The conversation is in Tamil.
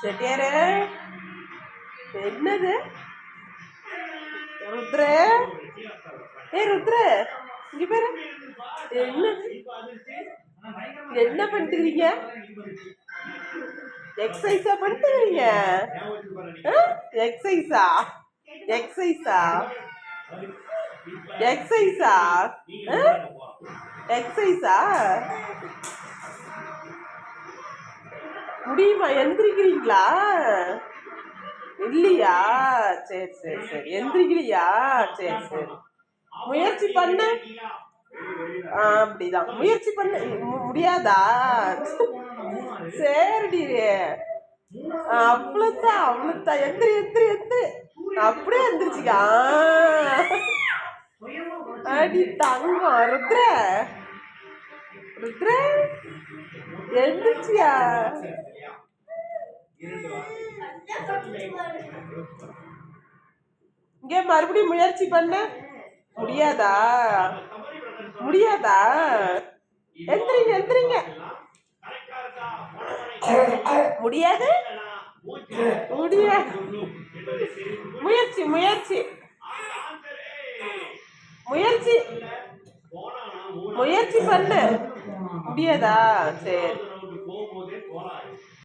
செட்டியாரு என்னது ருத்ர? ருத்ர இங்க பேரு என்னது? என்ன பண்ணிட்டுக்கிறீங்க? எக்ஸசைஸா பண்ணிட்டுக்கிறீங்க? எக்ஸசைஸா எக்ஸசைஸா எக்ஸசைஸா எக்ஸசைஸா? முடியுமா? எந்திரிக்கிறீங்களா? இல்லையா? சரி சரி சரி, எந்திரிக்கலையா? சரி சரி, முயற்சி பண்ண. அப்படிதான் முயற்சி பண்ண. முடியாதா? சரிடி, அவ்வளவுதான் அவ்வளவுதான். எந்திரி எந்திரி எந்திரி, அப்படியே எந்திரிச்சிக்கா. அடி தங்கம். ருத்ர ருத்ர எந்திரிச்சியா? இங்க மறுபடியும் முயற்சி பண்ண. முடியாதா? முடியாதா? எந்திரிங்க எந்திரிங்க. முடியாது முடியாது. முயற்சி முயற்சி முயற்சி முயற்சி பண்ணு. முடியாதா? சரி.